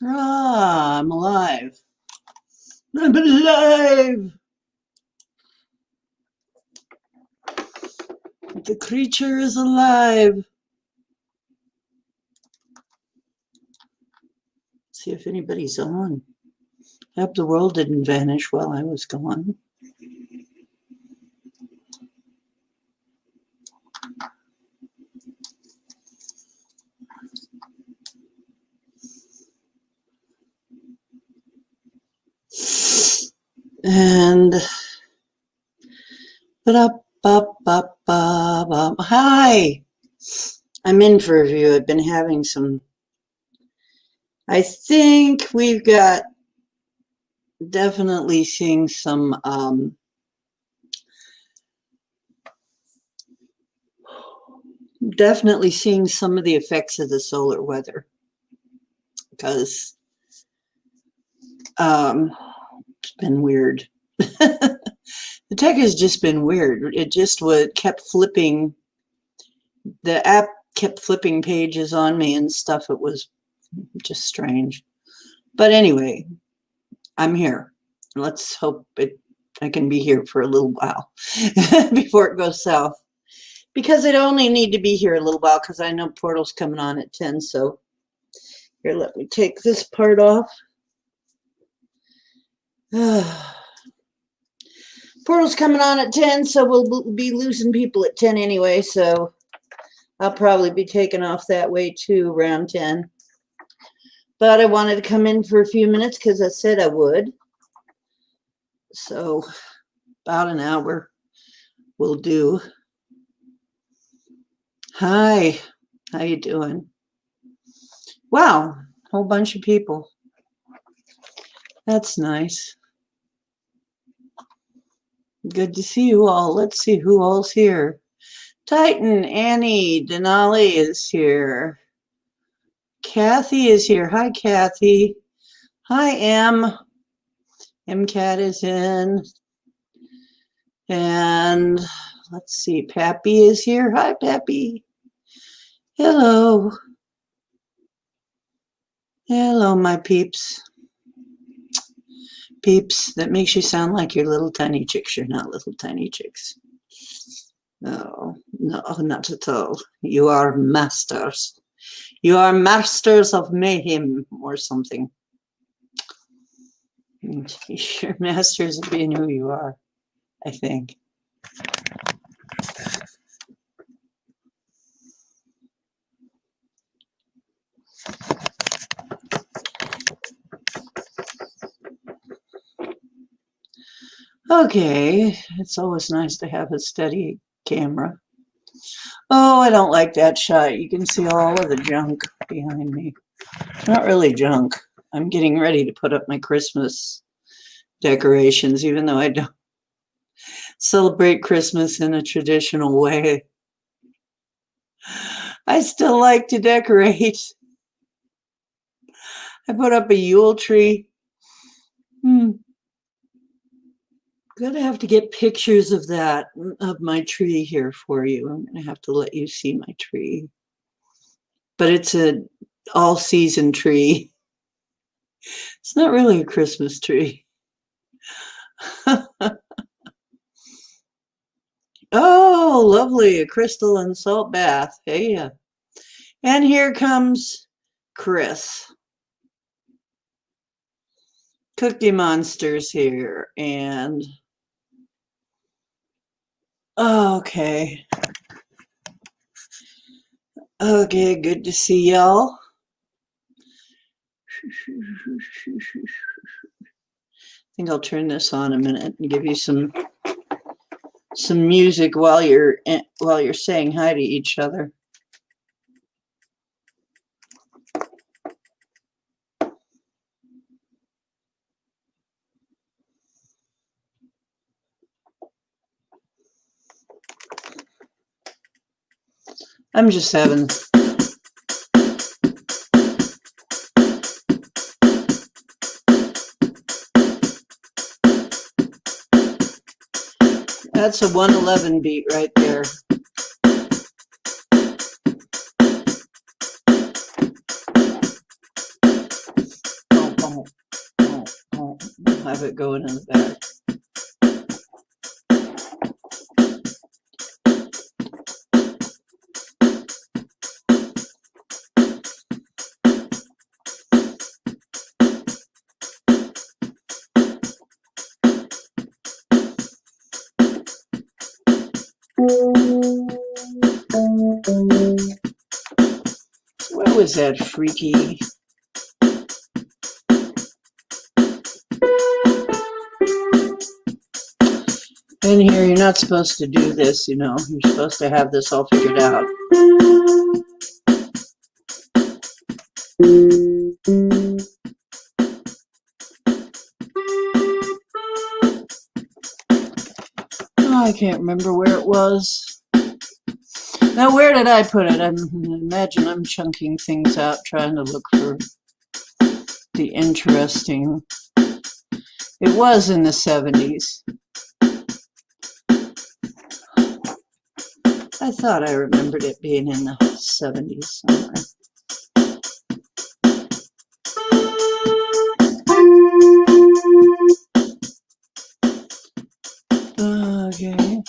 Ah, I'm alive. I'm alive. The creature is alive. See if anybody's on. I hope the world didn't vanish while I was gone. And hi. I'm in for a review. I've been having some. I think we've got definitely seeing some definitely seeing some of the effects of the solar weather because it's been weird. The tech has just been weird. It just kept flipping. The app kept flipping pages on me and stuff. It was just strange. But anyway, I'm here. Let's hope I can be here for a little while before it goes south. Because I'd only need to be here a little while because I know Portal's coming on at 10. So here, let me take this part off. Portal's coming on at 10, so we'll be losing people at 10 anyway. So I'll probably be taking off that way too around 10. But I wanted to come in for a few minutes because I said I would. So about an hour will do. Hi, how you doing? Wow, whole bunch of people. That's nice. Good to see you all. Let's see who all's here. Titan, Annie, Denali is here. Kathy is here. Hi, Kathy. Hi, M. MCAT is in. And let's see, Pappy is here. Hi, Pappy. Hello. Hello, my peeps. Peeps, that makes you sound like you're little tiny chicks. You're not little tiny chicks. No, no, not at all. You are masters. You are masters of mayhem or something. You're masters of being who you are, I think. Okay, it's always nice to have a steady camera. Oh, I don't like that shot. You can see all of the junk behind me. It's not really junk. I'm getting ready to put up my Christmas decorations, even though I don't celebrate Christmas in a traditional way. I still like to decorate. I put up a Yule tree. Gonna have to get pictures of that, of my tree here for you. I'm gonna have to let you see my tree. But it's a all-season tree. It's not really a Christmas tree. Oh, lovely, a crystal and salt bath. Hey, yeah. And here comes Chris. Cookie Monster's here, and okay. Okay, good to see y'all. I think I'll turn this on a minute and give you some music while you're saying hi to each other. I'm just having that's a 111 beat right there. have it going in the back. What was that freaky? In here, you're not supposed to do this, you know. You're supposed to have this all figured out. Oh, I can't remember where it was. Now, where did I put it? I imagine I'm chunking things out, trying to look for the interesting. It was in the 70s. I thought I remembered it being in the 70s somewhere. Okay.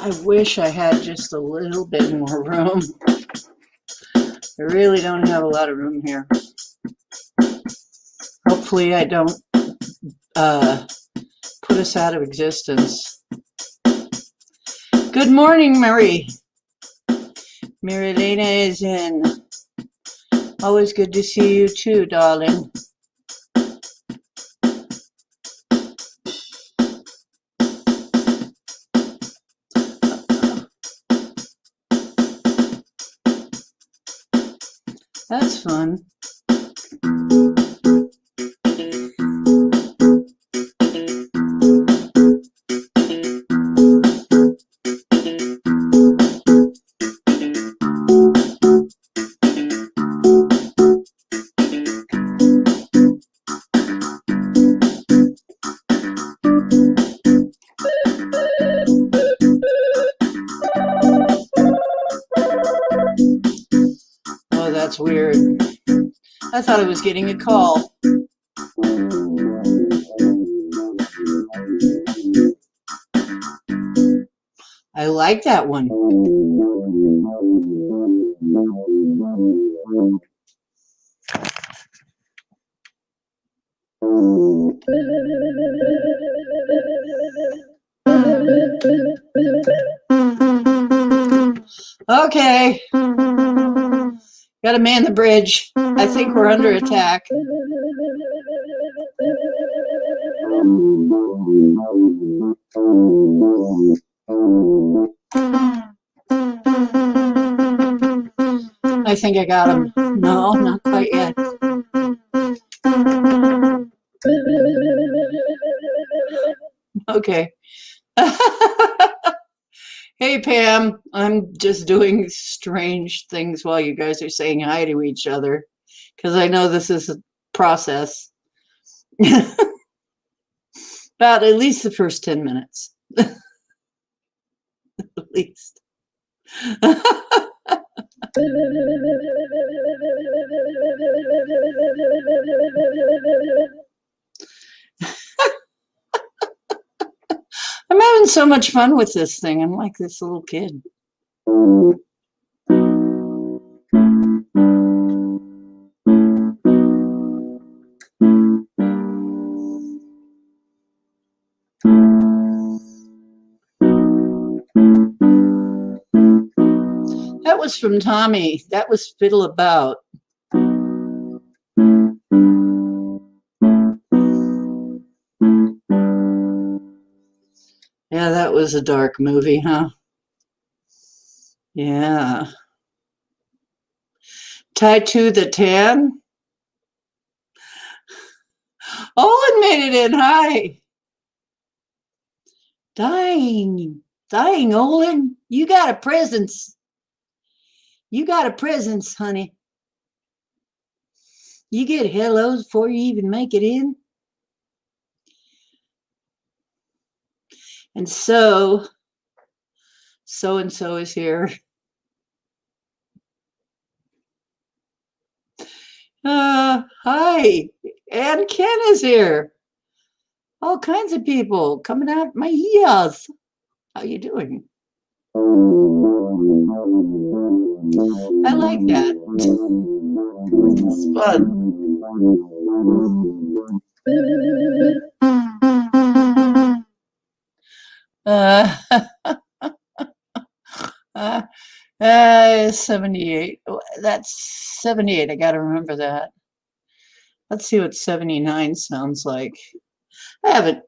I wish I had just a little bit more room. I really don't have a lot of room here. Hopefully I don't put us out of existence. Good morning, Mary. Mary Lena is in. Always good to see you too, darling. That's fun. Oh, that's weird. I thought I was getting a call. I like that one. Okay. Gotta man the bridge. I think we're under attack. I think I got him. No, not quite yet. Okay. Hey, Pam. I'm just doing strange things while you guys are saying hi to each other, because I know this is a process. About at least the first 10 minutes. At least. I'm having so much fun with this thing. I'm like this little kid. That was from Tommy. That was Fiddle About. Yeah, that was a dark movie, huh? Yeah. Tied to the Tan. Olin made it in. Hi. Dying, Olin. You got a presence. You got a presence, honey. You get hellos before you even make it in. And so and so is here. Hi, and Ken is here. All kinds of people coming out my ears. How you doing? I like that. It's fun. Uh, 78. That's 78. I got to remember that. Let's see what 79 sounds like. I haven't.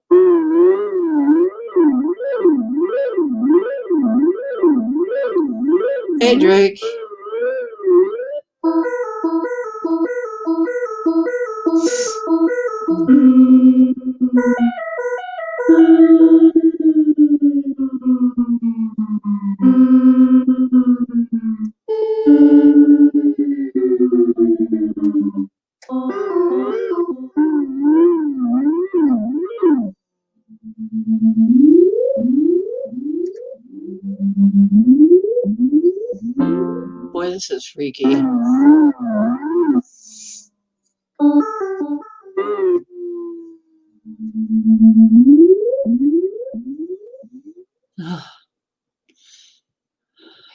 Hey, Drake. Boy, this is freaky.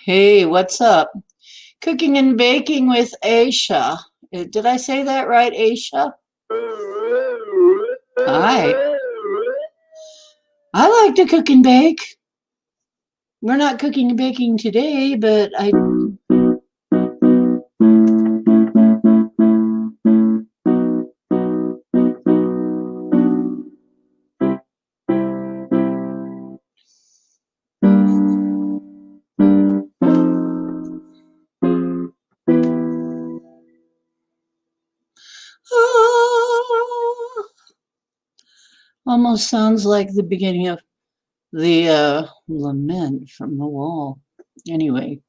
Hey, what's up? Cooking and baking with Aisha. Did I say that right, Aisha? Hi. I like to cook and bake. We're not cooking and baking today, but I... Almost sounds like the beginning of the lament from the wall. Anyway.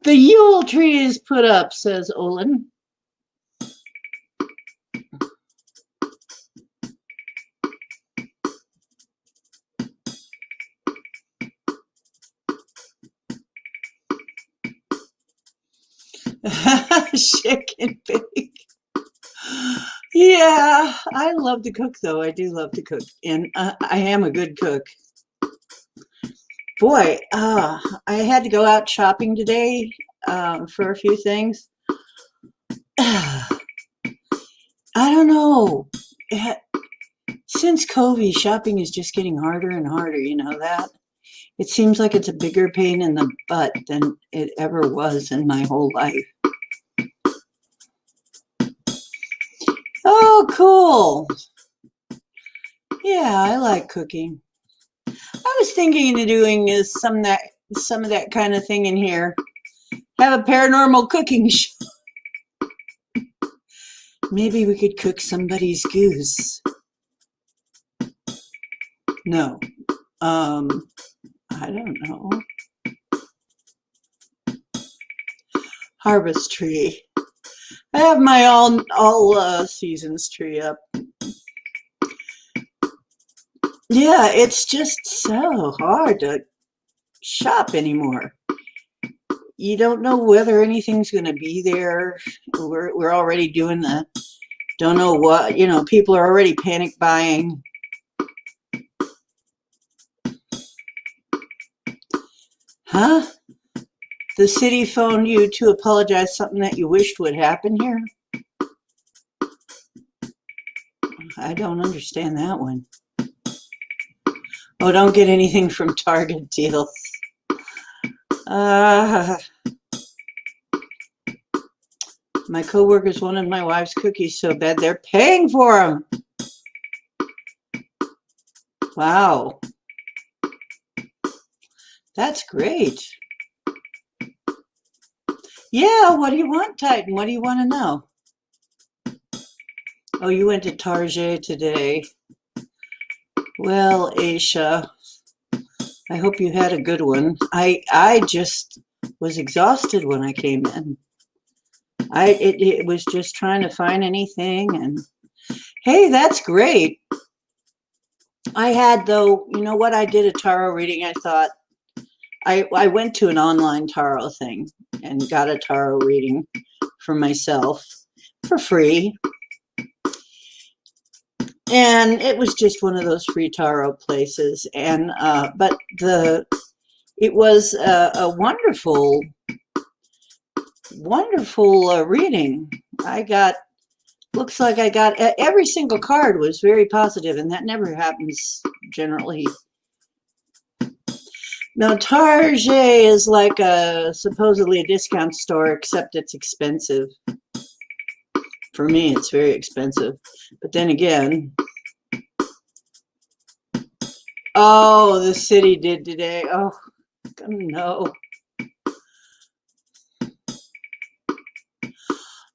The Yule tree is put up, says Olin. Shake and bake. Yeah, I love to cook, though. I do love to cook, and I am a good cook. Boy, I had to go out shopping today for a few things. I don't know. Since COVID, shopping is just getting harder and harder. You know that? It seems like it's a bigger pain in the butt than it ever was in my whole life. Oh, cool. Yeah, I like cooking. I was thinking of doing some of that kind of thing in here. Have a paranormal cooking show. Maybe we could cook somebody's goose. No. I don't know. Harvest tree. I have my all seasons tree up. Yeah, it's just so hard to shop anymore. You don't know whether anything's going to be there. We're already doing the don't know what, people are already panic buying. Huh? The city phoned you to apologize, something that you wished would happen here? I don't understand that one. Oh, don't get anything from Target deals. My coworkers wanted my wife's cookies so bad they're paying for them. Wow. That's great. Yeah, what do you want, Titan? What do you want to know? Oh, you went to Target today. Well, Aisha, I hope you had a good one. I just was exhausted when I came in. It was just trying to find anything, and hey, that's great. I had, though, you know what? I did a tarot reading. I thought I went to an online tarot thing and got a tarot reading for myself for free. And it was just one of those free tarot places. And but it was a wonderful, wonderful reading. I got, looks like I got, every single card was very positive, and that never happens generally. Now, Target is like supposedly a discount store, except it's expensive. For me, it's very expensive. But then again, oh, the city did today. Oh, no.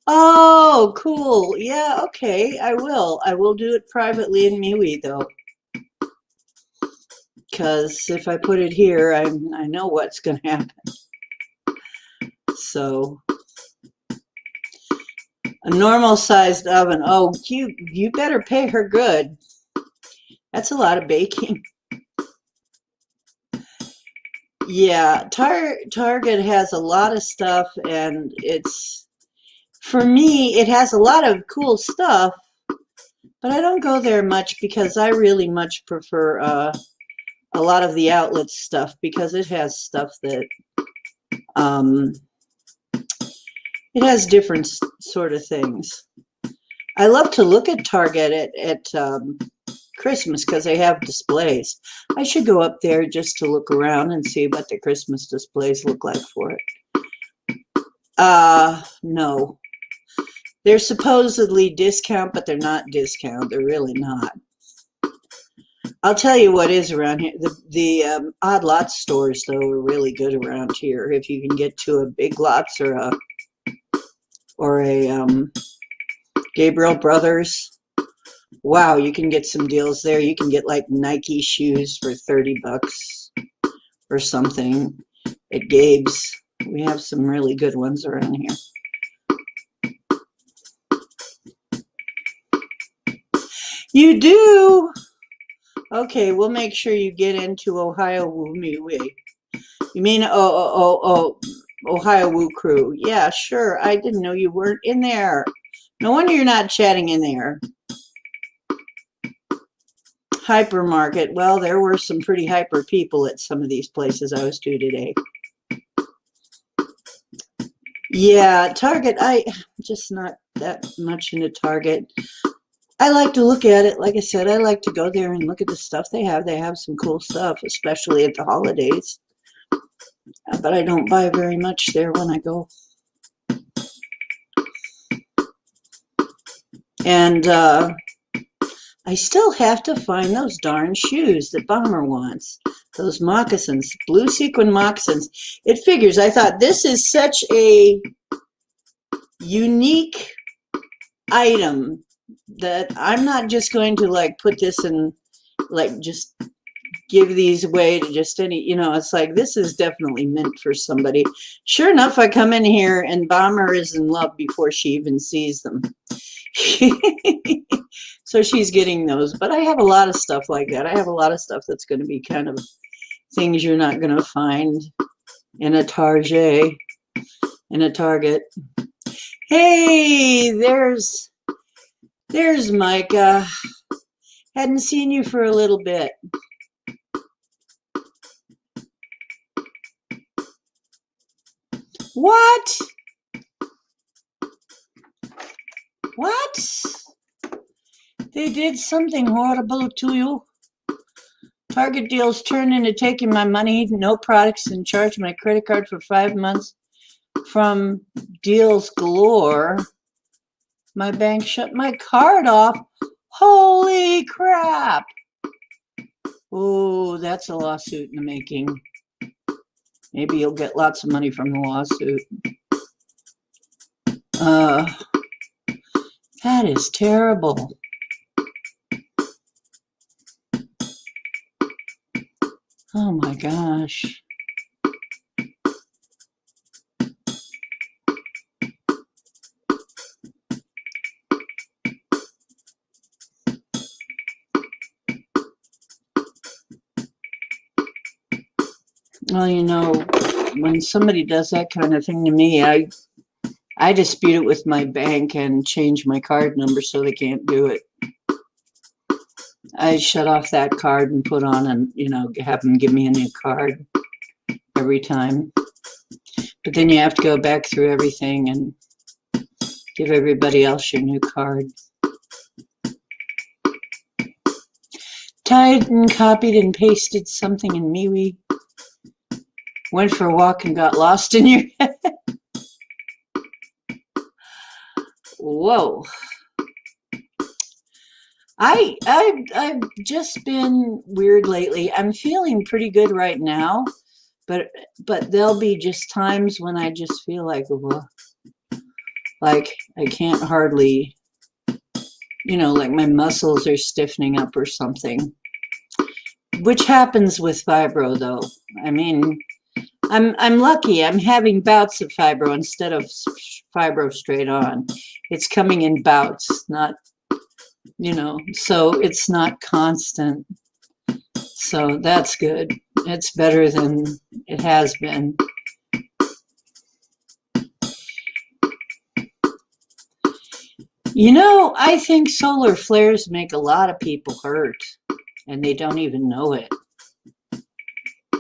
Oh, cool. Yeah, okay, I will. I will do it privately in MeWe, though. Because if I put it here, I know what's going to happen. So, a normal-sized oven. Oh, you better pay her good. That's a lot of baking. Yeah, Target has a lot of stuff, and it's, for me, it has a lot of cool stuff, but I don't go there much because I really much prefer a lot of the outlet stuff, because it has stuff that um, it has different sort of things. I love to look at Target at Christmas because they have displays. I should go up there just to look around and see what the Christmas displays look like for it. No. They're supposedly discount, but they're not discount. They're really not. I'll tell you what is around here. The odd lots stores, though, are really good around here. If you can get to a Big Lots or a Gabriel Brothers, wow, you can get some deals there. You can get like Nike shoes for $30 or something at Gabe's. We have some really good ones around here. You do? Okay, we'll make sure you get into Ohio Woo Me Wee. You mean Ohio Woo Crew? Yeah, sure. I didn't know you weren't in there. No wonder you're not chatting in there. Hypermarket. Well, there were some pretty hyper people at some of these places I was to today. Yeah, Target. I'm just not that much into Target. I like to look at it. Like I said, I like to go there and look at the stuff they have. They have some cool stuff, especially at the holidays. But I don't buy very much there when I go. And I still have to find those darn shoes that Bomber wants. Those moccasins, blue sequin moccasins. It figures. I thought this is such a unique item that I'm not just going to like put this in, like just give these away to just any, it's like, this is definitely meant for somebody. Sure enough, I come in here and Bomber is in love before she even sees them. So she's getting those, but I have a lot of stuff like that. I have a lot of stuff that's going to be kind of things you're not going to find in a Target. Hey, there's Micah. Hadn't seen you for a little bit. What? What? They did something horrible to you? Target deals turned into taking my money, no products, and charged my credit card for 5 months from Deals Galore. My bank shut my card off. Holy crap! Oh, that's a lawsuit in the making. Maybe you'll get lots of money from the lawsuit. That is terrible. Oh my gosh. Well, you know, when somebody does that kind of thing to me, I dispute it with my bank and change my card number so they can't do it. I shut off that card and put on and, you know, have them give me a new card every time. But then you have to go back through everything and give everybody else your new card. Tied and copied and pasted something in MeWe. Went for a walk and got lost in your head. Whoa. I've just been weird lately. I'm feeling pretty good right now, but there'll be just times when I just feel like I can't hardly, you know, like my muscles are stiffening up or something. Which happens with fibro though. I mean, I'm lucky. I'm having bouts of fibro instead of fibro straight on. It's coming in bouts, not, you know, so it's not constant. So that's good. It's better than it has been. You know, I think solar flares make a lot of people hurt and they don't even know it.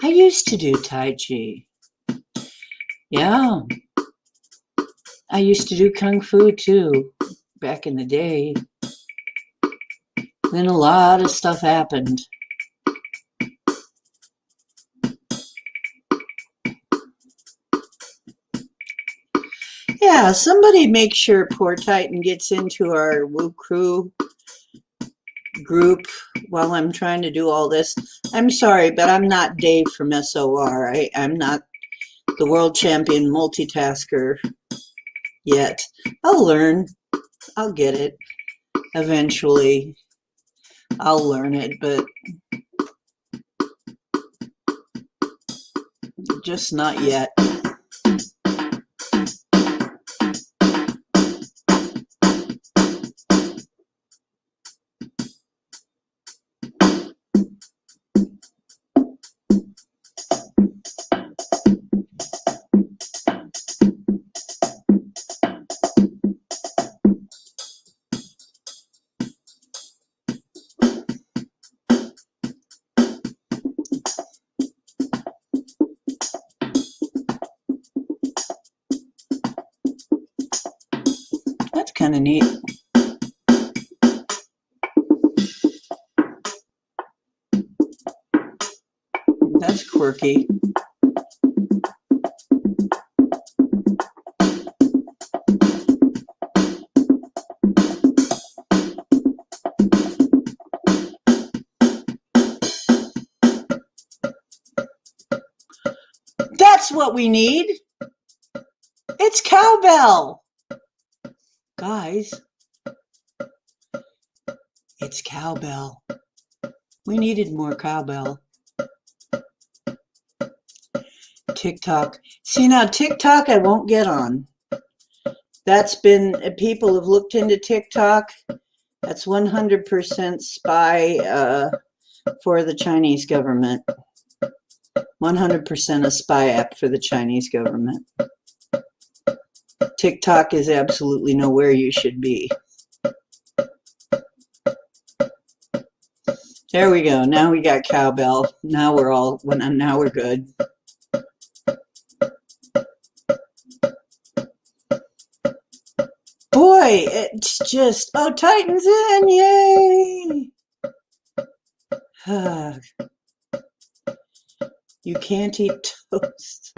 I used to do Tai Chi. Yeah. I used to do Kung Fu too, back in the day. Then a lot of stuff happened. Yeah, somebody make sure Poor Titan gets into our Woo Crew group while I'm trying to do all this. I'm sorry, but I'm not Dave from SOR. I'm not the world champion multitasker yet. I'll learn. I'll get it eventually. I'll learn it, but just not yet. That's kind of neat. That's quirky. That's what we need. It's cowbell. Guys, it's cowbell. We needed more cowbell. TikTok. See, now TikTok I won't get on. That's been, people have looked into TikTok. That's 100% spy for the Chinese government. 100% a spy app for the Chinese government. TikTok is absolutely nowhere you should be. There we go. Now we got cowbell. Now we're good. Boy, it's just, oh, Titan's in, yay! You can't eat toast.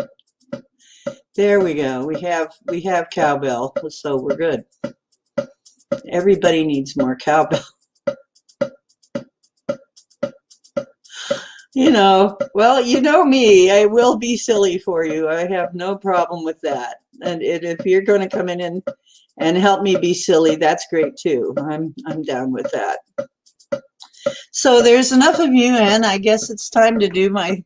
There we go. We have cowbell, so we're good. Everybody needs more cowbell. You know, well, you know me. I will be silly for you. I have no problem with that. And if you're going to come in and help me be silly, that's great too. I'm down with that. So there's enough of you in. I guess it's time to do my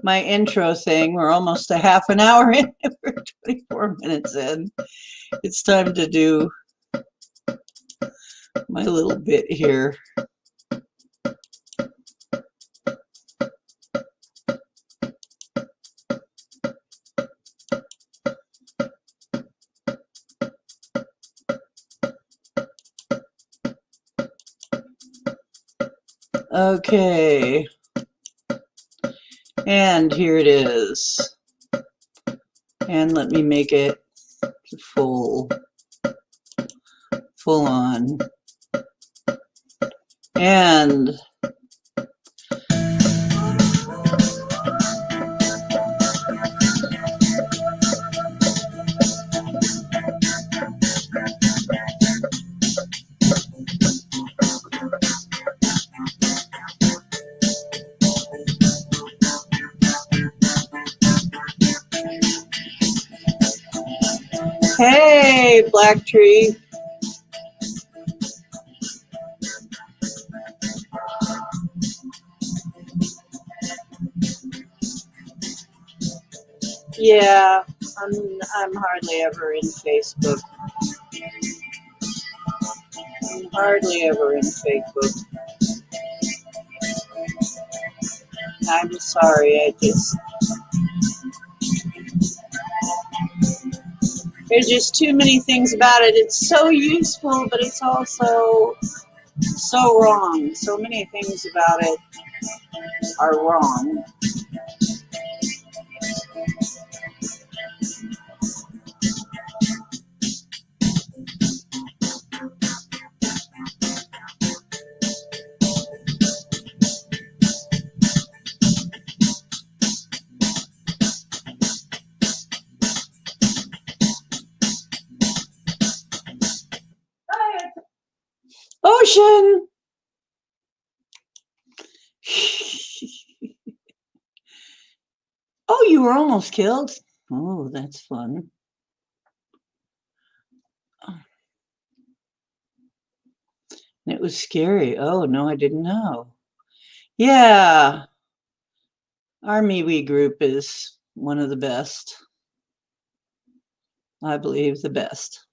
intro thing. We're almost a half an hour in. We're 24 minutes in. It's time to do my little bit here. Okay. And here it is. And let me make it full on. And hey, Black Tree. Yeah, I'm hardly ever in Facebook. I'm hardly ever in Facebook. I'm sorry, there's just too many things about it. It's so useful, but it's also so wrong. So many things about it are wrong. Ocean! Oh, you were almost killed? Oh, that's fun. It was scary. Oh, no, I didn't know. Yeah. Our MeWe group is one of the best. I believe the best.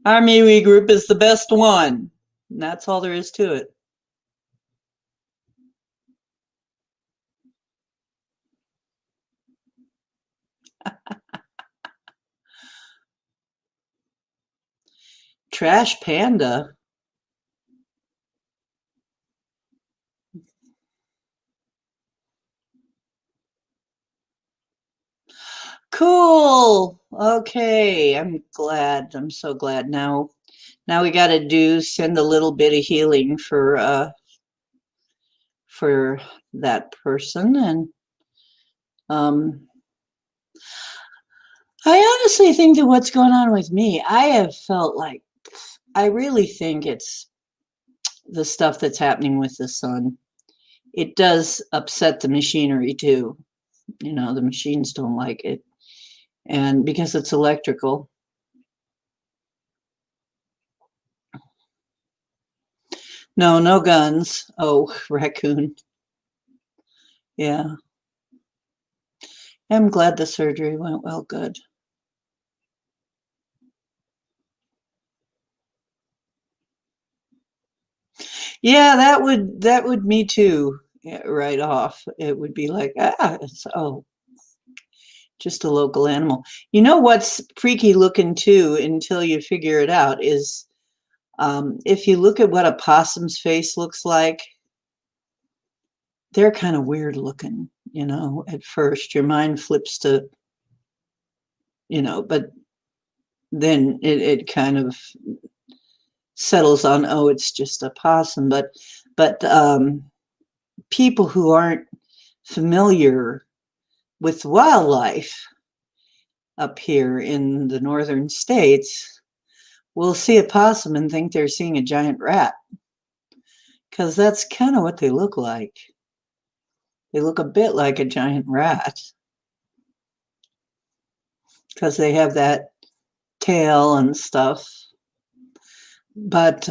Our MeWe group is the best one. And that's all there is to it. Trash Panda. Cool. Okay. I'm glad. I'm so glad now. Now we got to send a little bit of healing for that person. And I honestly think that what's going on with me, I have felt like, I really think it's the stuff that's happening with the sun. It does upset the machinery too. You know, the machines don't like it. And because it's electrical. No, no guns. Oh, raccoon. Yeah. I'm glad the surgery went well. Good. Yeah, that would me too. Yeah, right off. It would be like, just a local animal. You know what's freaky looking too, until you figure it out, is if you look at what a possum's face looks like, they're kind of weird looking, you know, at first. Your mind flips to, you know, but then it kind of settles on, oh, it's just a possum. But people who aren't familiar with wildlife up here in the northern states will see a possum and think they're seeing a giant rat, because that's kind of what they look like. They look a bit like a giant rat because they have that tail and stuff. But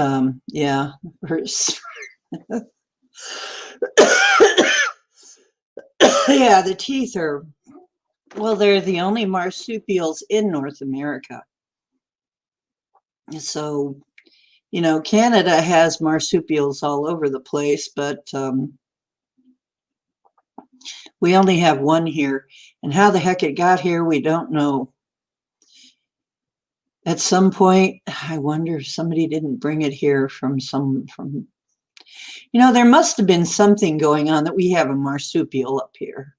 yeah, yeah, the teeth are, well, they're the only marsupials in North America. So, you know, Canada has marsupials all over the place, but we only have one here. And how the heck it got here, we don't know. At some point, I wonder if somebody didn't bring it here from You know, there must have been something going on that we have a marsupial up here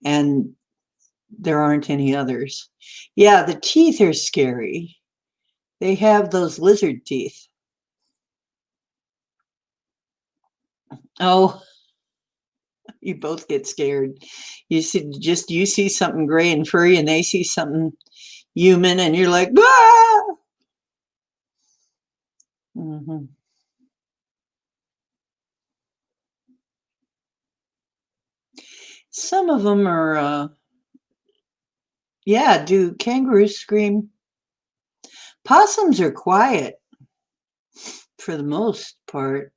and there aren't any others. Yeah, the teeth are scary. They have those lizard teeth. Oh, you both get scared. You see something gray and furry and they see something human and you're like, ah! Mm-hmm. Some of them are, yeah, do kangaroos scream? Possums are quiet for the most part.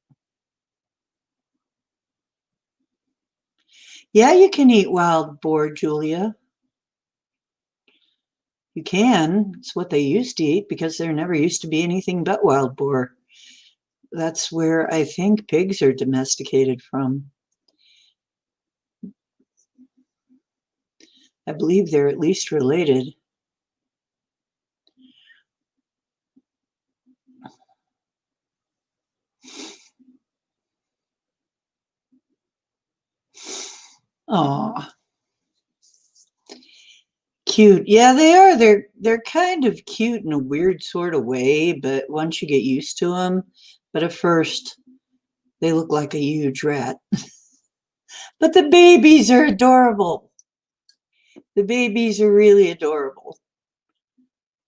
Yeah, you can eat wild boar, Julia. You can. It's what they used to eat because there never used to be anything but wild boar. That's where I think pigs are domesticated from. I believe they're at least related. Oh, cute. Yeah, they are. They're kind of cute in a weird sort of way, but once you get used to them, but at first they look like a huge rat. But the babies are adorable. The babies are really adorable.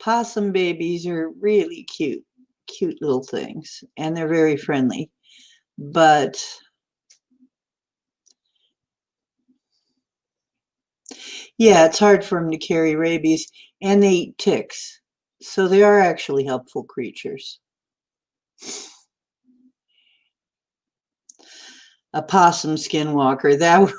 Possum babies are really cute, cute little things, and they're very friendly. But yeah, it's hard for them to carry rabies, and they eat ticks. So they are actually helpful creatures. A possum skinwalker. That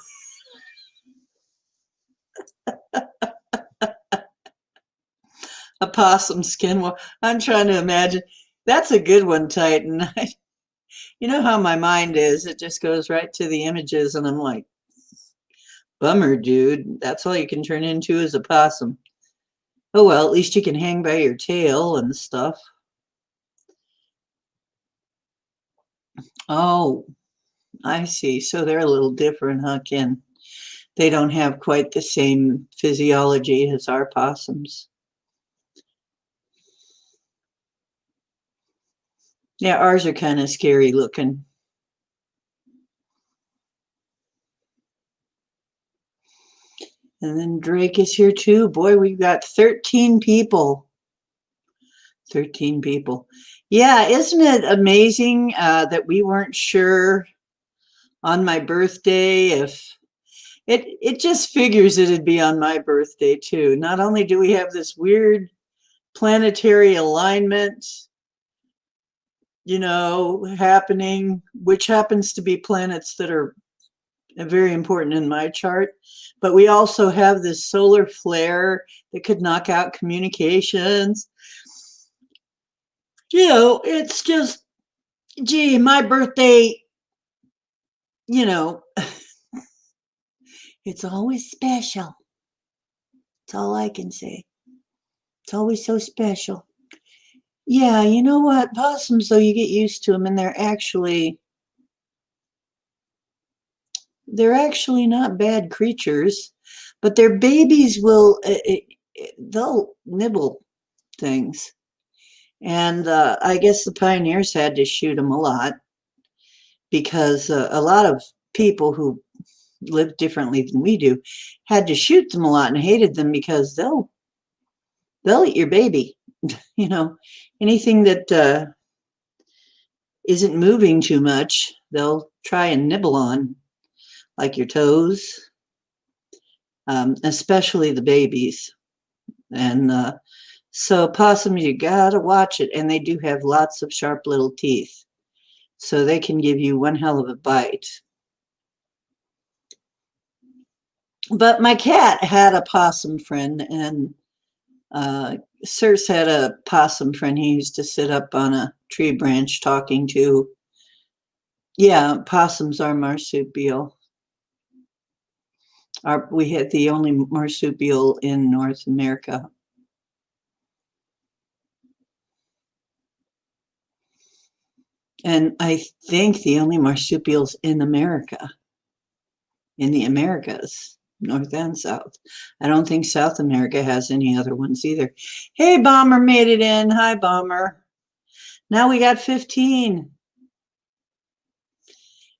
a possum skinwalker. I'm trying to imagine. That's a good one, Titan. You know how my mind is. It just goes right to the images, and I'm like, bummer, dude. That's all you can turn into is a possum. Oh well, at least you can hang by your tail and stuff. Oh, I see. So they're a little different, huh, Ken? They don't have quite the same physiology as our possums. Yeah, ours are kind of scary looking. And then Drake is here too. Boy, we've got 13 people. 13 people. Yeah, isn't it amazing that we weren't sure on my birthday if it just figures it'd be on my birthday too. Not only do we have this weird planetary alignment, happening, which happens to be planets that are very important in my chart. But we also have this solar flare that could knock out communications. It's just, gee, my birthday, you know, it's always special. That's all I can say. It's always so special. Yeah, you know what? Possums, though, you get used to them, and they're actually not bad creatures, but their babies they'll nibble things. And I guess the pioneers had to shoot them a lot because a lot of people who live differently than we do had to shoot them a lot and hated them because they'll eat your baby. You know, anything that isn't moving too much, they'll try and nibble on, like your toes, especially the babies. And so possums, you gotta watch it, and they do have lots of sharp little teeth, so they can give you one hell of a bite. But my cat had a possum friend, and Circe had a possum friend he used to sit up on a tree branch talking to. Yeah, possums are marsupial. We had the only marsupial in North America. And I think the only marsupials in America, in the Americas, North and South. I don't think South America has any other ones either. Hey, Bomber made it in. Hi, Bomber. Now we got 15.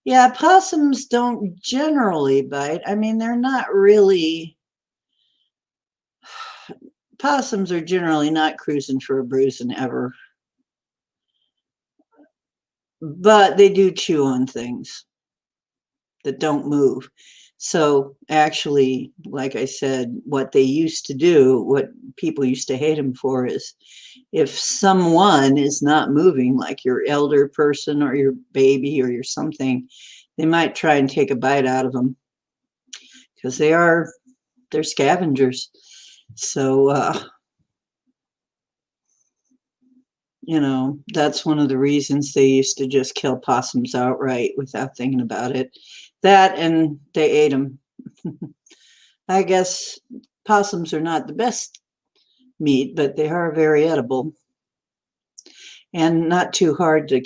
Yeah, possums don't generally bite. I mean, they're not really. Possums are generally not cruising for a bruising ever, but they do chew on things that don't move. So actually, like I said, what they used to do, what people used to hate them for is if someone is not moving, like your elder person or your baby or your something, they might try and take a bite out of them because they're scavengers. So, that's one of the reasons they used to just kill possums outright without thinking about it. That and they ate them. I guess possums are not the best meat, but they are very edible and not too hard to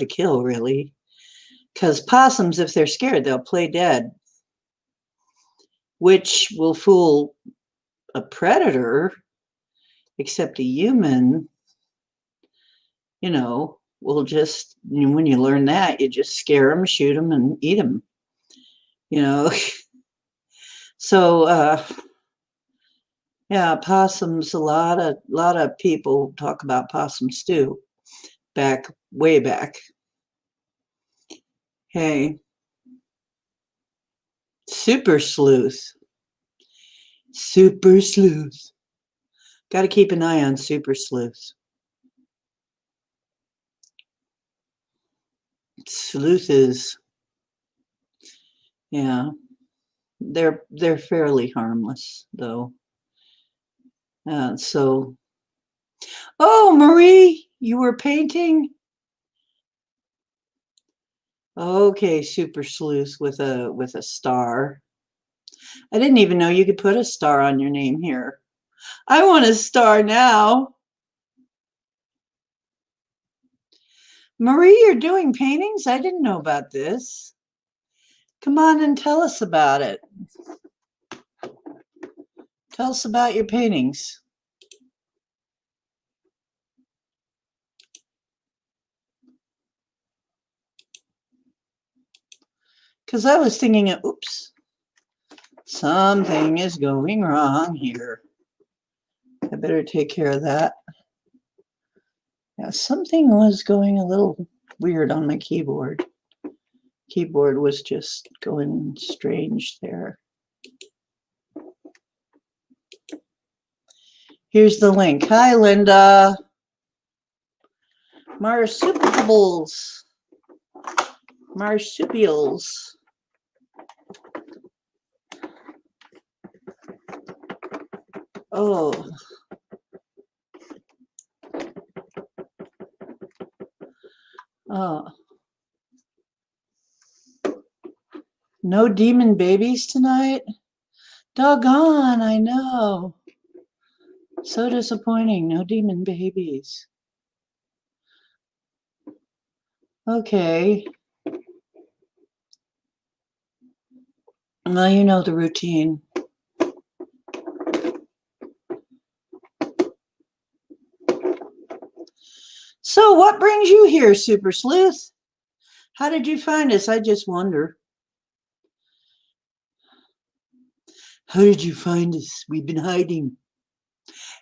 kill, really. Because possums, if they're scared, they'll play dead, which will fool a predator, except a human, will just, when you learn that, you just scare them, shoot them, and eat them, you know. So, yeah, possums, a lot of people talk about possums too, way back. Hey, super sleuth. Super sleuth. Got to keep an eye on super sleuths. Sleuth is, yeah, they're fairly harmless though. So, oh, Marie, you were painting. Okay, super sleuth with a star. I didn't even know you could put a star on your name here. I want a star now. Marie, you're doing paintings? I didn't know about this. Come on and tell us about it. Tell us about your paintings. Because I was thinking, oops, something is going wrong here. I better take care of that. Yeah, something was going a little weird on my keyboard. Keyboard was just going strange there. Here's the link. Hi, Linda. Marsupials. Marsupials. Oh. Oh. No demon babies tonight? Doggone, I know. So disappointing. No demon babies. Okay. Well, you know the routine. So what brings you here, Super Sleuth? How did you find us? I just wonder. How did you find us? We've been hiding.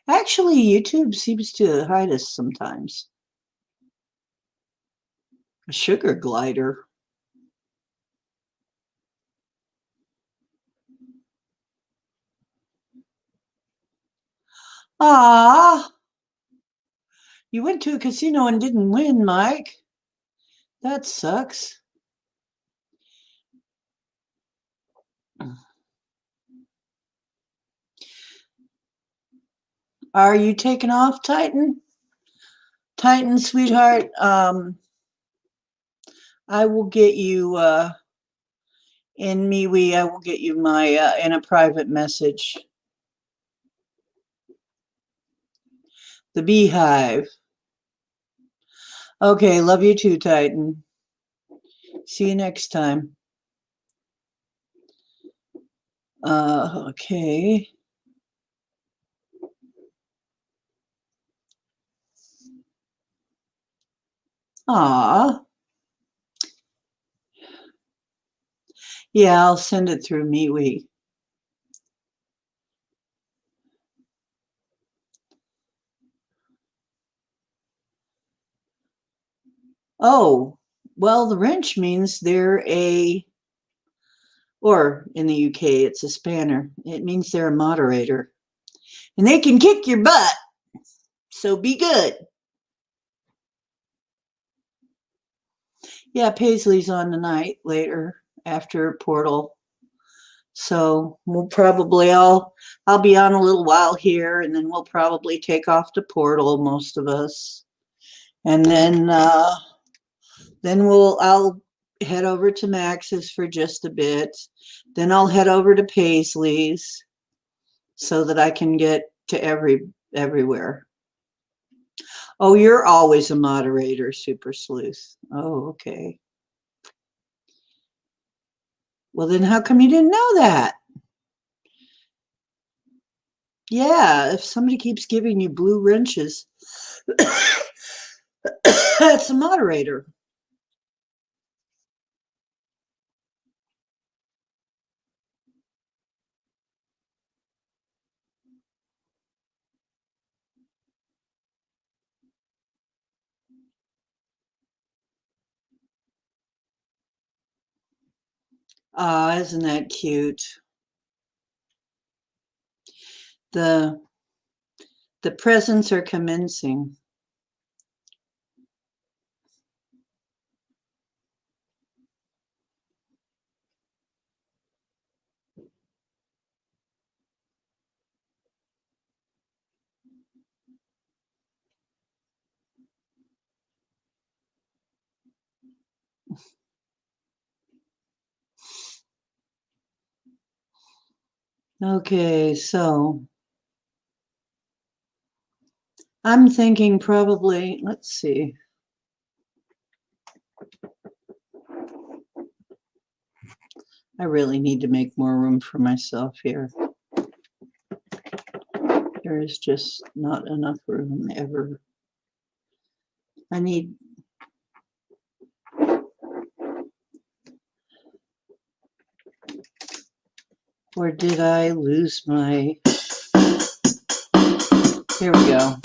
Actually, YouTube seems to hide us sometimes. A sugar glider. Ah, you went to a casino and didn't win, Mike. That sucks. Are you taking off, Titan? Titan, sweetheart, I will get you in MeWe. I will get you my in a private message. The beehive. Okay, love you too, Titan. See you next time. Okay. Aw. Yeah, I'll send it through MeWe. Oh, well, the wrench means they're or in the UK, it's a spanner. It means they're a moderator. And they can kick your butt. So be good. Yeah, Paisley's on tonight later after Portal. So we'll probably I'll be on a little while here, and then we'll probably take off to Portal, most of us. And then I'll head over to Max's for just a bit. Then I'll head over to Paisley's so that I can get to everywhere. Oh, you're always a moderator, Super Sleuth. Oh, okay. Well, then how come you didn't know that? Yeah, if somebody keeps giving you blue wrenches, that's a moderator. Ah, isn't that cute? The the presents are commencing. Okay, so I'm thinking probably, let's see. I really need to make more room for myself here. There is just not enough room ever. I need, or did I lose my, here we go.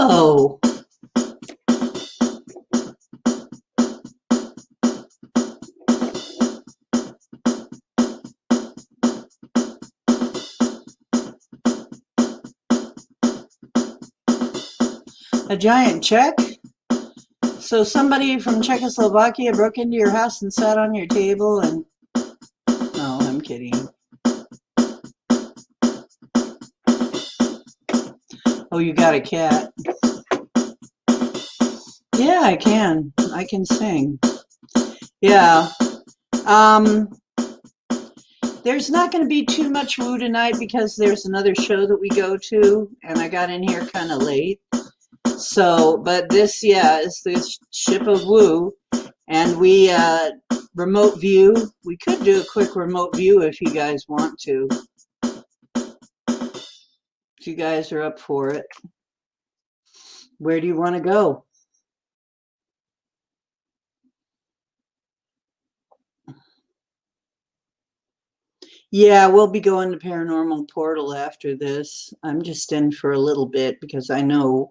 Oh, a giant check? So somebody from Czechoslovakia broke into your house and sat on your table and, no, I'm kidding. Oh, you got a cat. Yeah, I can. I can sing. Yeah. Um, there's not going to be too much woo tonight because there's another show that we go to, and I got in here kind of late. So, but this, yeah, is the Ship of Woo, and we remote view. We could do a quick remote view if you guys want to. If you guys are up for it. Where do you want to go? Yeah, we'll be going to Paranormal Portal after this. I'm just in for a little bit because I know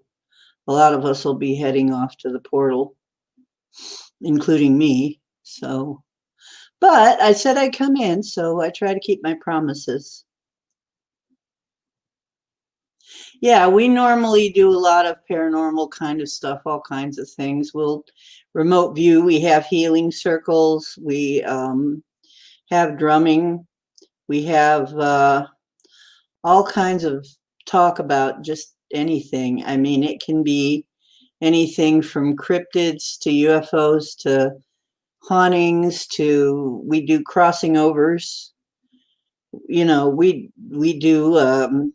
a lot of us will be heading off to the portal, including me. So, but I said I'd come in, so I try to keep my promises. Yeah, we normally do a lot of paranormal kind of stuff, all kinds of things. We'll remote view, we have healing circles, we have drumming. We have all kinds of talk about just anything. I mean, it can be anything from cryptids to UFOs to hauntings to we do crossing overs. You know, we do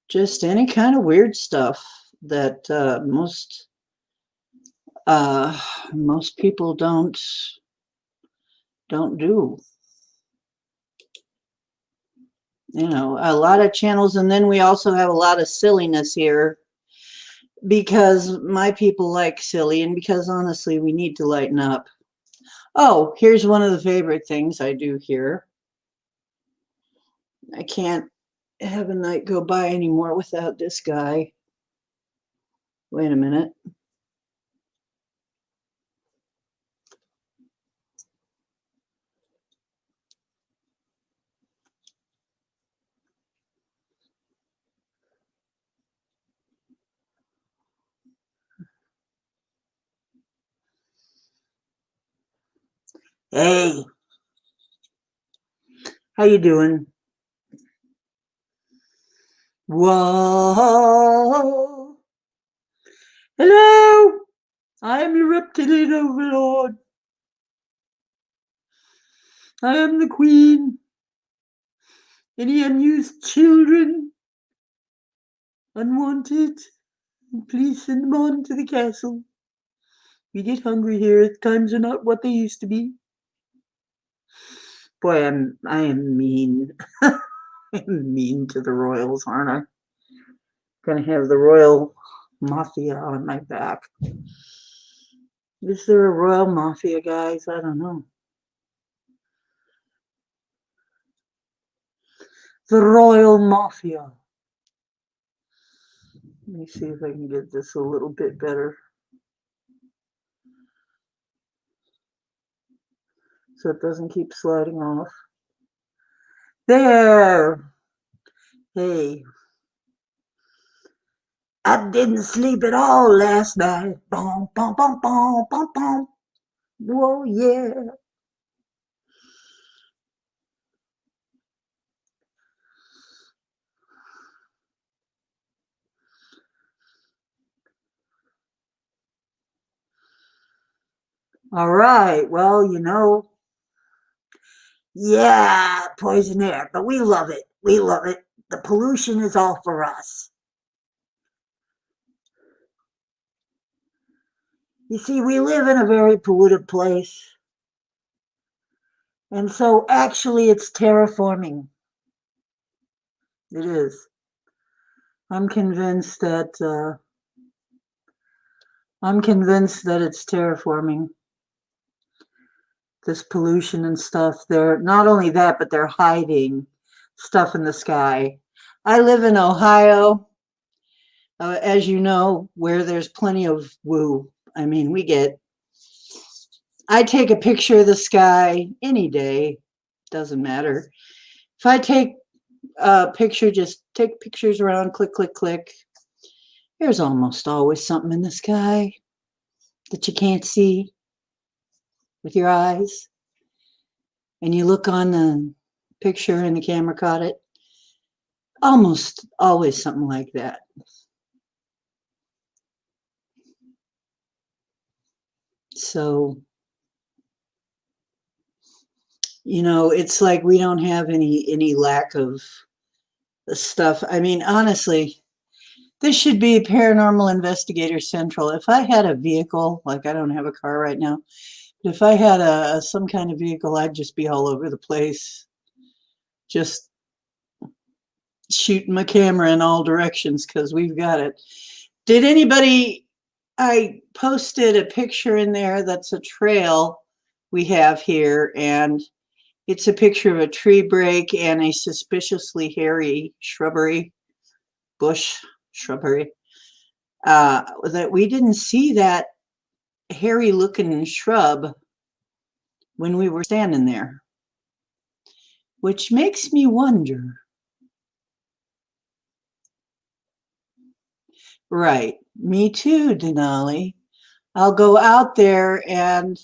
just any kind of weird stuff that uh, most people don't do. You know, a lot of channels, and then we also have a lot of silliness here because my people like silly, and because honestly, we need to lighten up. Oh, here's one of the favorite things I do here. I can't have a night go by anymore without this guy. Wait a minute. Hey, how you doing? Whoa. Hello. I am your reptilian overlord. I am the queen. Any unused children, unwanted, please send them on to the castle. We get hungry here. Times are not what they used to be. Boy, I am mean. I'm mean to the royals, aren't I? Gonna have the royal mafia on my back. Is there a royal mafia, guys? I don't know. The royal mafia. Let me see if I can get this a little bit better. So it doesn't keep sliding off. There! Hey. I didn't sleep at all last night. Boom, boom, boom, boom, boom, boom. Whoa, yeah. All right. Well, you know, yeah, poison air, but we love it. We love it. The pollution is all for us. You see, we live in a very polluted place. And so actually it's terraforming. It is. I'm convinced that it's terraforming. This pollution and stuff. They're not only that, but they're hiding stuff in the sky. I live in Ohio, as you know, where there's plenty of woo. I mean, I take a picture of the sky any day, doesn't matter. If I take a picture, just take pictures around, click, click, click. There's almost always something in the sky that you can't see with your eyes. And you look on the picture and the camera caught it. Almost always something like that. So, you know, it's like we don't have any lack of stuff. I mean, honestly, this should be Paranormal Investigator Central. If I had a vehicle, like I don't have a car right now, but if I had some kind of vehicle, I'd just be all over the place, just shooting my camera in all directions because we've got it. Did anybody? I posted a picture in there that's a trail we have here, and it's a picture of a tree break and a suspiciously hairy bush shrubbery. That we didn't see that hairy looking shrub when we were standing there, which makes me wonder. Right, me too, Denali. I'll go out there and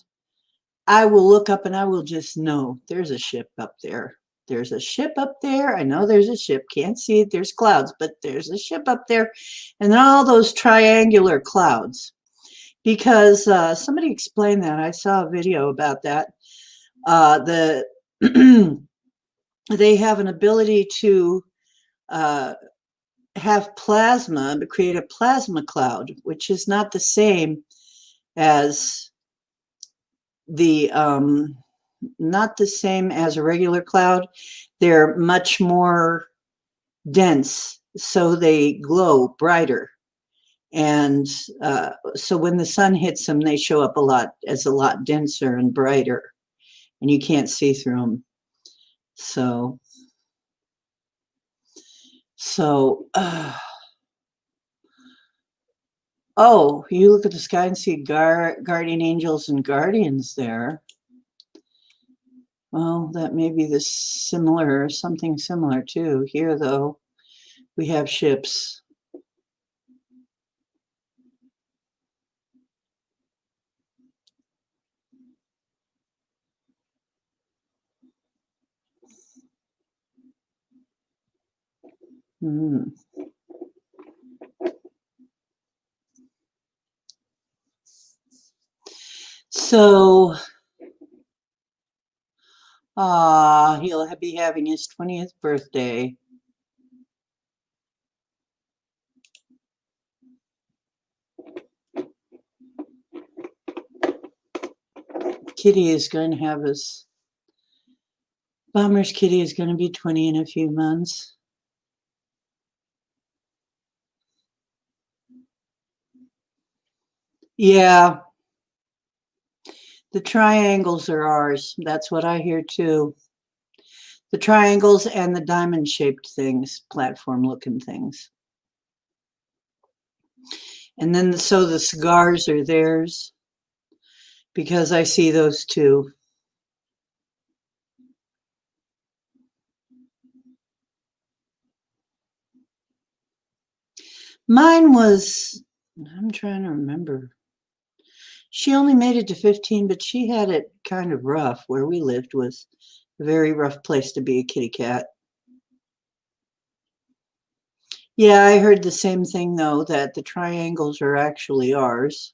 I will look up and I will just know there's a ship up there. There's a ship up there. I know there's a ship. Can't see it. There's clouds, but there's a ship up there. And then all those triangular clouds. Because somebody explained that. I saw a video about that. They have an ability to have plasma, but create a plasma cloud, which is not the same as not the same as a regular cloud. They're much more dense, so they glow brighter. And so when the sun hits them, they show up a lot denser and brighter, and you can't see through them. Oh, you look at the sky and see guardian angels and guardians there. Well, that may be something similar too. Here, though, we have ships. So, he'll be having his 20th birthday. Kitty is going to have his Bomber's Kitty is going to be 20 in a few months. Yeah. The triangles are ours. That's what I hear too. The triangles and the diamond-shaped things, platform-looking things. And then so the cigars are theirs, because I see those too. Mine was, I'm trying to remember. She only made it to 15, but she had it kind of rough. Where we lived was a very rough place to be a kitty cat. Yeah, I heard the same thing, though, that the triangles are actually ours.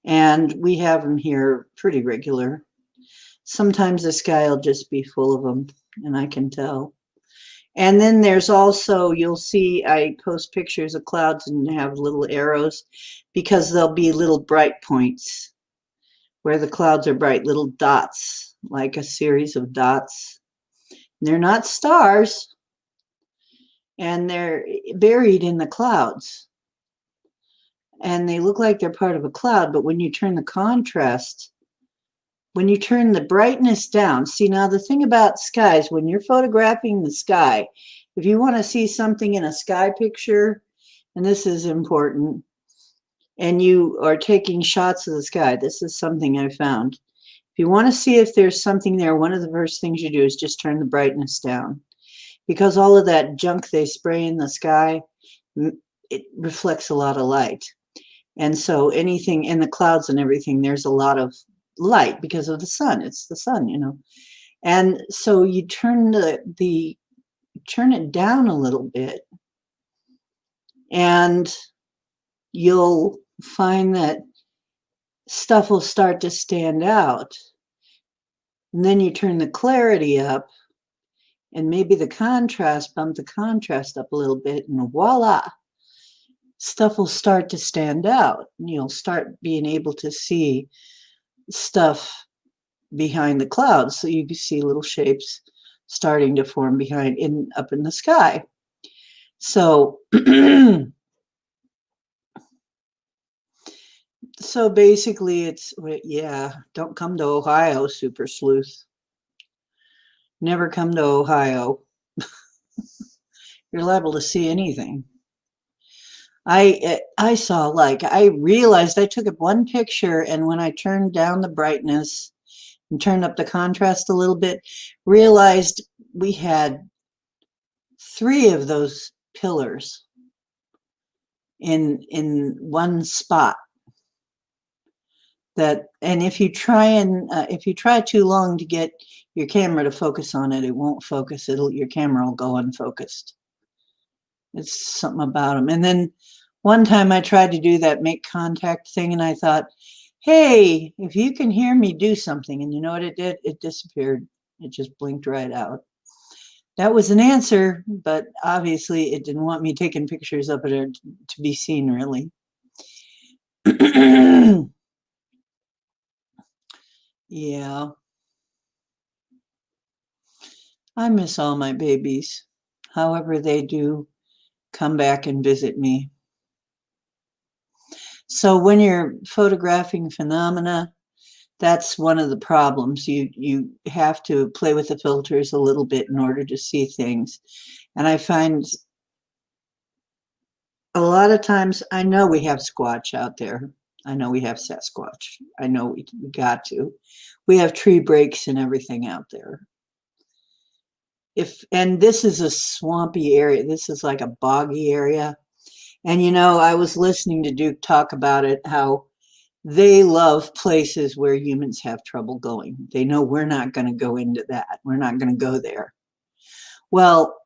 And we have them here pretty regular. Sometimes the sky will just be full of them, and I can tell. And then there's also, you'll see I post pictures of clouds and have little arrows, because there'll be little bright points where the clouds are bright, little dots, like a series of dots. And they're not stars, and they're buried in the clouds. And they look like they're part of a cloud, but when you turn the contrast, when you turn the brightness down, see, now the thing about skies, when you're photographing the sky, if you want to see something in a sky picture, and this is important, and you are taking shots of the sky, this is something I found. If you want to see if there's something there, one of the first things you do is just turn the brightness down, because all of that junk they spray in the sky, it reflects a lot of light. And so anything in the clouds and everything, there's a lot of light because of the sun. It's the sun, you know. And so you turn turn it down a little bit, and you'll find that stuff will start to stand out. And then you turn the clarity up, and maybe the contrast, bump the contrast up a little bit, and voila, stuff will start to stand out. And you'll start being able to see stuff behind the clouds, so you can see little shapes starting to form up in the sky. So so basically it's, yeah, don't come to Ohio, super sleuth. Never come to Ohio. You're liable to see anything. I saw, like, I realized I took one picture, and when I turned down the brightness and turned up the contrast a little bit, realized we had 3 of those pillars in one spot. And if you try too long to get your camera to focus on it, it won't focus. Your camera will go unfocused. It's something about them. And then one time I tried to do that make contact thing, and I thought, hey, if you can hear me, do something. And you know what it did? It disappeared. It just blinked right out. That was an answer, but obviously it didn't want me taking pictures of it to be seen, really. Yeah. I miss all my babies. However, they do come back and visit me. So when you're photographing phenomena, that's one of the problems. You have to play with the filters a little bit in order to see things. And I find a lot of times, I know we have Squatch out there. I know we have Sasquatch. I know we got to. We have tree breaks and everything out there. And this is a swampy area. This is like a boggy area. And I was listening to Duke talk about it, how they love places where humans have trouble going. They know we're not going to go into that. We're not going to go there. Well,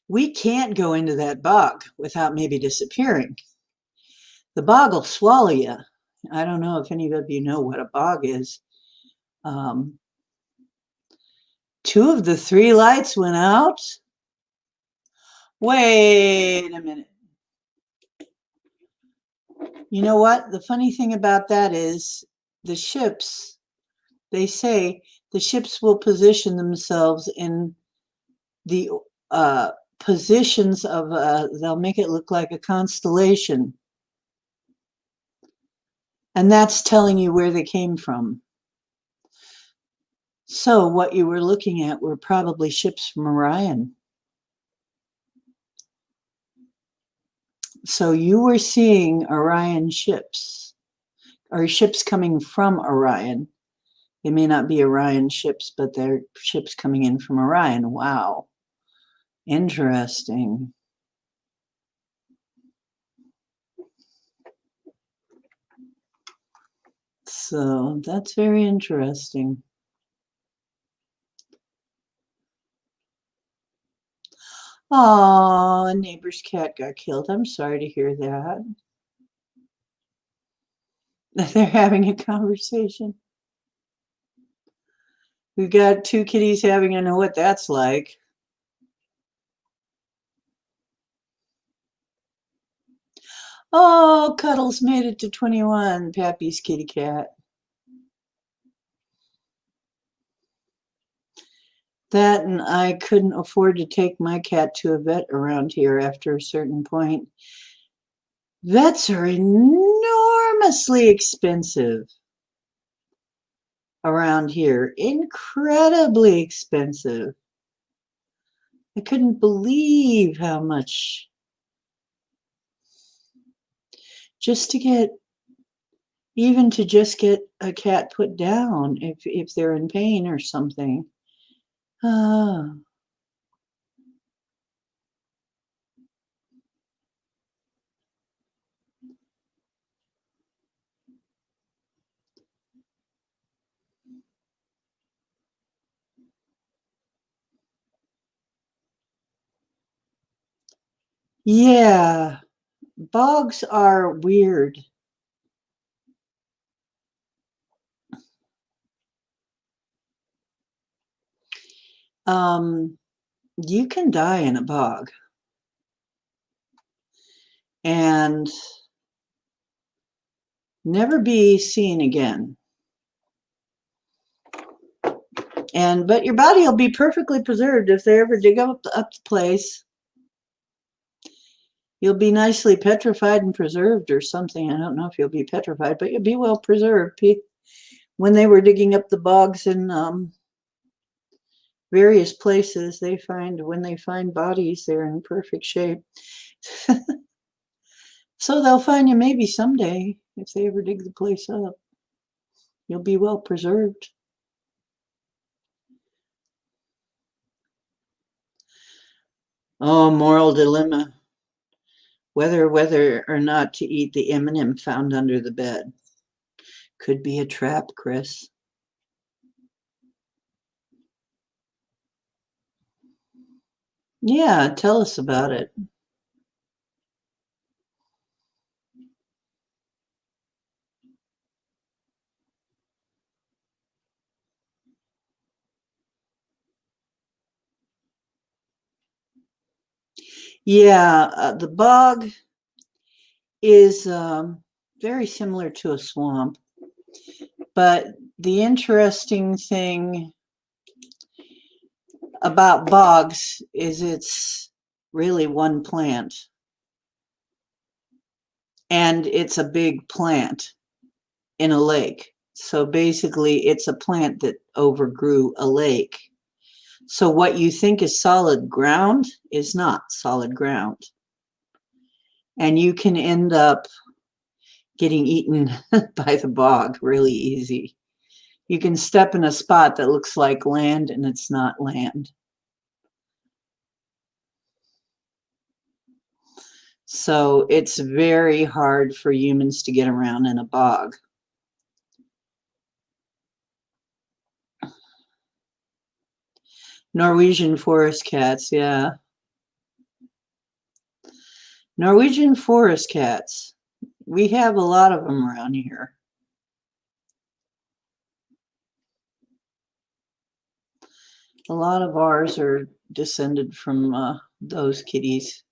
we can't go into that bog without maybe disappearing. The bog will swallow you. I don't know if any of you know what a bog is. 2 of the 3 lights went out. Wait a minute. You know what? The funny thing about that is the ships, they say the ships will position themselves in the positions of, they'll make it look like a constellation. And that's telling you where they came from. So what you were looking at were probably ships from Orion. So you were seeing Orion ships, or ships coming from Orion. They may not be Orion ships, but they're ships coming in from Orion. Wow. Interesting. So that's very interesting. Oh, a neighbor's cat got killed. I'm sorry to hear that. They're having a conversation. We've got 2 kitties having, I know what that's like. Oh, Cuddles made it to 21, Pappy's kitty cat. That, and I couldn't afford to take my cat to a vet around here after a certain point. Vets are enormously expensive around here. Incredibly expensive. I couldn't believe how much just to get a cat put down if they're in pain or something. Yeah, bogs are weird. You can die in a bog. And never be seen again. But your body will be perfectly preserved if they ever dig up the place. You'll be nicely petrified and preserved or something. I don't know if you'll be petrified, but you'll be well preserved. When they were digging up the bogs in various places, when they find bodies, they're in perfect shape. So they'll find you maybe someday if they ever dig the place up. You'll be well preserved. Oh, moral dilemma. whether or not to eat the M&M found under the bed. Could be a trap, Chris. Yeah, tell us about it. Yeah, the bog is very similar to a swamp, but the interesting thing about bogs is it's really one plant, and it's a big plant in a lake. So basically, it's a plant that overgrew a lake. So what you think is solid ground is not solid ground. And you can end up getting eaten by the bog really easy. You can step in a spot that looks like land and it's not land. So it's very hard for humans to get around in a bog. Norwegian forest cats, yeah. Norwegian forest cats. We have a lot of them around here. A lot of ours are descended from those kitties.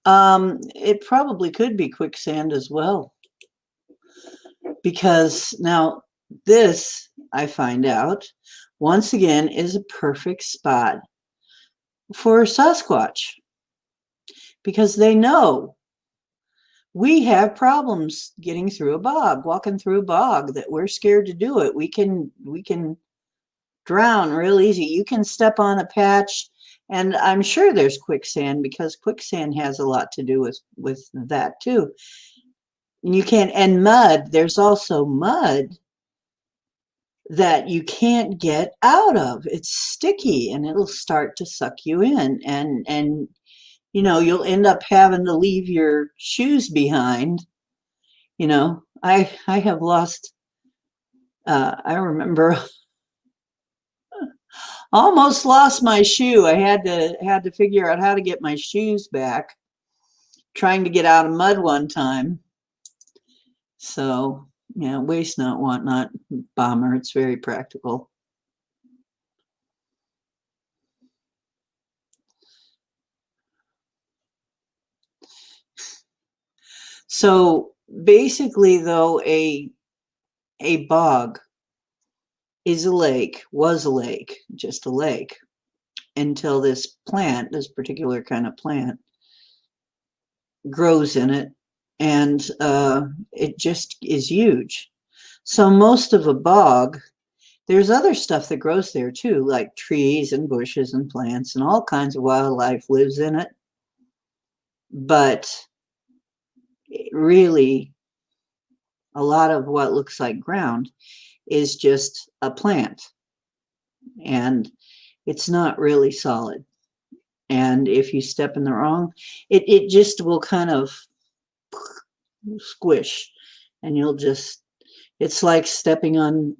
It probably could be quicksand as well. Because now this, I find out, once again, is a perfect spot for Sasquatch. Because they know we have problems getting through a bog, walking through a bog, that we're scared to do it. We can drown real easy. You can step on a patch, and I'm sure there's quicksand, because quicksand has a lot to do with that too. You can, and mud, there's also mud that you can't get out of. It's sticky and it'll start to suck you in, and you know, you'll end up having to leave your shoes behind. You know, I have lost I remember almost lost my shoe. I had to figure out how to get my shoes back trying to get out of mud one time. So, yeah, waste not, want not, bomber. It's very practical. So basically, though, a bog is a lake, was a lake, just a lake, until this plant, this particular kind of plant, grows in it, and it just is huge. So most of a bog, there's other stuff that grows there too, like trees and bushes and plants, and all kinds of wildlife lives in it. But really, a lot of what looks like ground is just a plant, and it's not really solid. And if you step in the wrong, it just will kind of squish, and you'll just, it's like stepping on,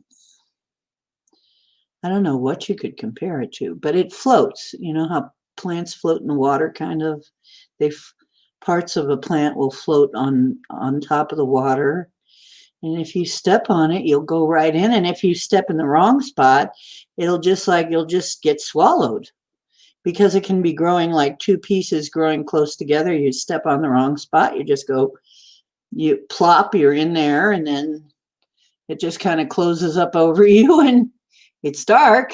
I don't know what you could compare it to, but it floats. You know how plants float in the water, kind of? They parts of a plant will float on top of the water. And if you step on it, you'll go right in. And if you step in the wrong spot, it'll just like, you'll just get swallowed, because it can be growing like two pieces growing close together. You step on the wrong spot, you just go, you plop, you're in there, and then it just kind of closes up over you, and it's dark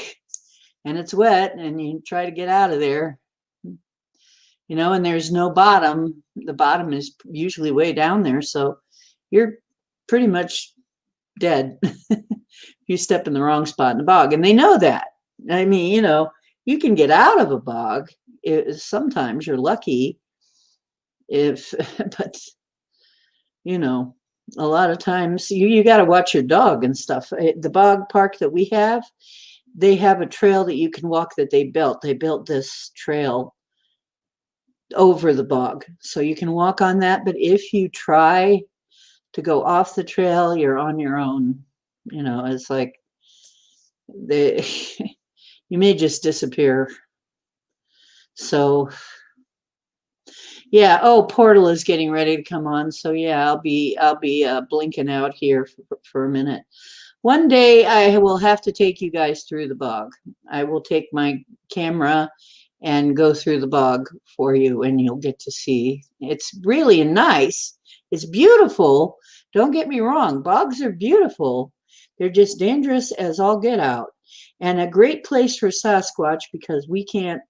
and it's wet, and you try to get out of there, you know, and there's no bottom. The bottom is usually way down there. So you're pretty much dead if you step in the wrong spot in the bog. And they know that. I mean, you know, you can get out of a bog. Sometimes you're lucky if, but you know, a lot of times you got to watch your dog and stuff. The bog park that we have, they have a trail that you can walk that they built. They built this trail over the bog. So you can walk on that. But if you try to go off the trail, you're on your own. You know, it's like they, you may just disappear. So yeah. Oh, Portal is getting ready to come on. So yeah, I'll be blinking out here for a minute. One day I will have to take you guys through the bog. I will take my camera and go through the bog for you, and you'll get to see. It's really nice. It's beautiful. Don't get me wrong. Bogs are beautiful. They're just dangerous as all get out. And a great place for Sasquatch because we can't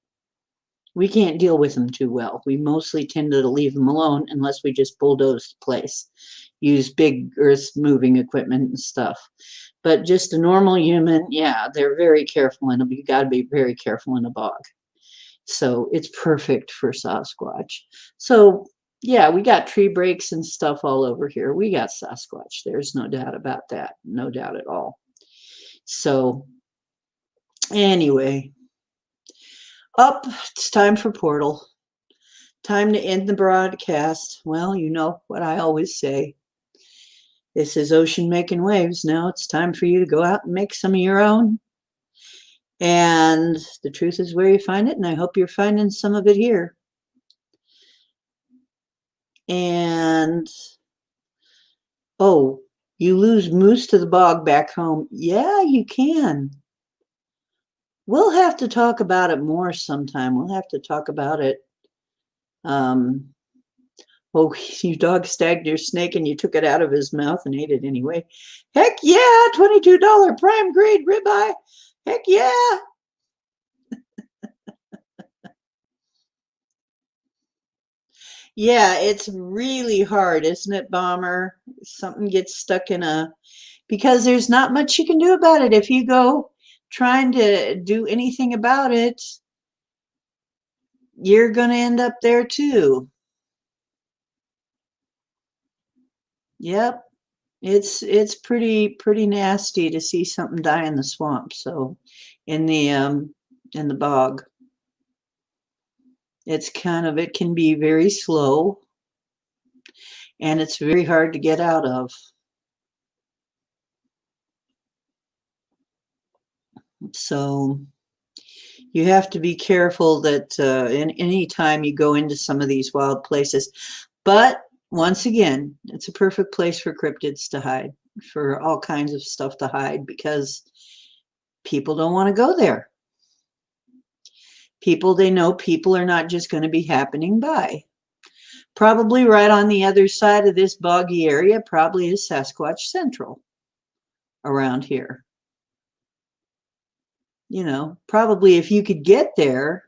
deal with them too well. We mostly tend to leave them alone unless we just bulldoze the place, use big earth moving equipment and stuff. But just a normal human, yeah, they're very careful, and you got to be very careful in a bog. So it's perfect for Sasquatch. So yeah, we got tree breaks and stuff all over here. We got Sasquatch. There's no doubt about that. No doubt at all. So anyway, up, it's time for Portal. Time to end the broadcast. Well, you know what I always say. This is Ocean Making Waves. Now it's time for you to go out and make some of your own. And the truth is where you find it, and I hope you're finding some of it here. And, oh, you lose moose to the bog back home. Yeah, you can. We'll have to talk about it more sometime. We'll have to talk about it. Oh, you dog stagged your snake and you took it out of his mouth and ate it anyway. Heck yeah, $22 prime grade ribeye. Heck yeah. Yeah, it's really hard, isn't it, Bomber? Something gets stuck in a, because there's not much you can do about it. If you go trying to do anything about it, you're going to end up there too. Yep. It's pretty nasty to see something die in the swamp. So in the bog. It can be very slow and it's very hard to get out of. So you have to be careful that in any time you go into some of these wild places. But once again, it's a perfect place for cryptids to hide, for all kinds of stuff to hide, because people don't want to go there. They know people are not just going to be happening by. Probably right on the other side of this boggy area probably is Sasquatch Central around here. You know, probably if you could get there.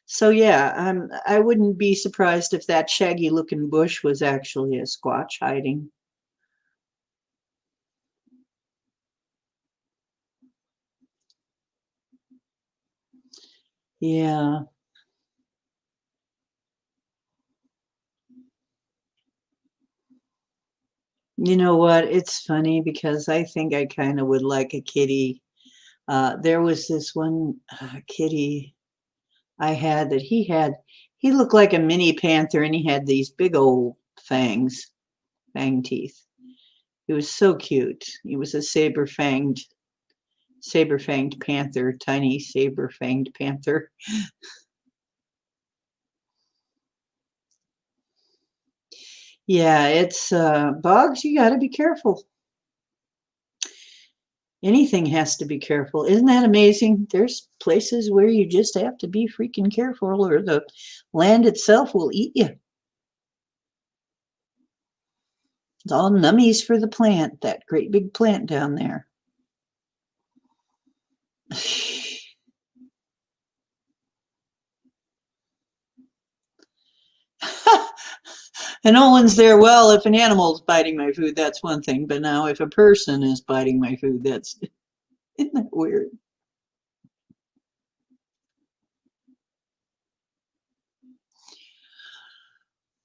So yeah, I wouldn't be surprised if that shaggy looking bush was actually a squatch hiding. Yeah. You know what? It's funny because I think I kind of would like a kitty. There was this one kitty I had that he looked like a mini panther and he had these big old fang teeth. He was so cute. He was a saber-fanged panther, tiny saber-fanged panther. Yeah, it's bogs, you got to be careful. Anything has to be careful. Isn't that amazing? There's places where you just have to be freaking careful or the land itself will eat you. It's all nummies for the plant, that great big plant down there. And no one's there. Well, if an animal's biting my food, that's one thing. But now if a person is biting my food, that's, isn't that weird?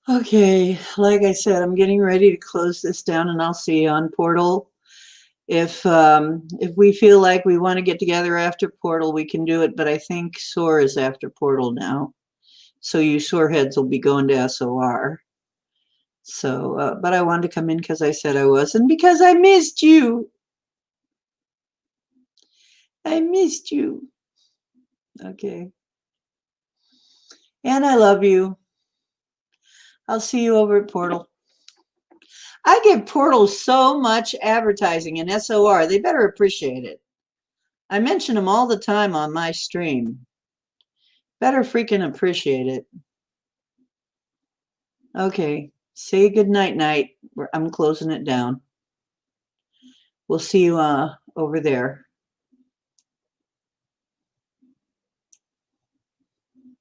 Okay, like I said, I'm getting ready to close this down and I'll see you on Portal. If we feel like we want to get together after Portal, we can do it. But I think SOAR is after Portal now, so you SOAR heads will be going to SOR. So, but I wanted to come in because I said I was, and because I missed you. I missed you. Okay. And I love you. I'll see you over at Portal. I give Portal so much advertising in SOR. They better appreciate it. I mention them all the time on my stream. Better freaking appreciate it. Okay. Say good night, night. I'm closing it down. We'll see you over there.